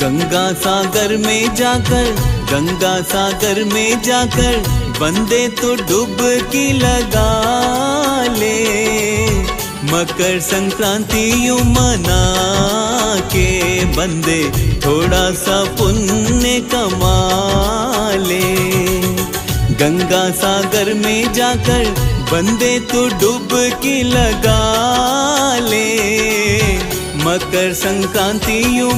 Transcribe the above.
गंगा सागर में जाकर, गंगा सागर में जाकर बंदे तो डुबकी लगा ले। मकर संक्रांति यूं मना के बंदे थोड़ा सा पुण्य कमा ले। गंगा सागर में जाकर बंदे तो डुबकी लगा ले। मकर संक्रांति यूं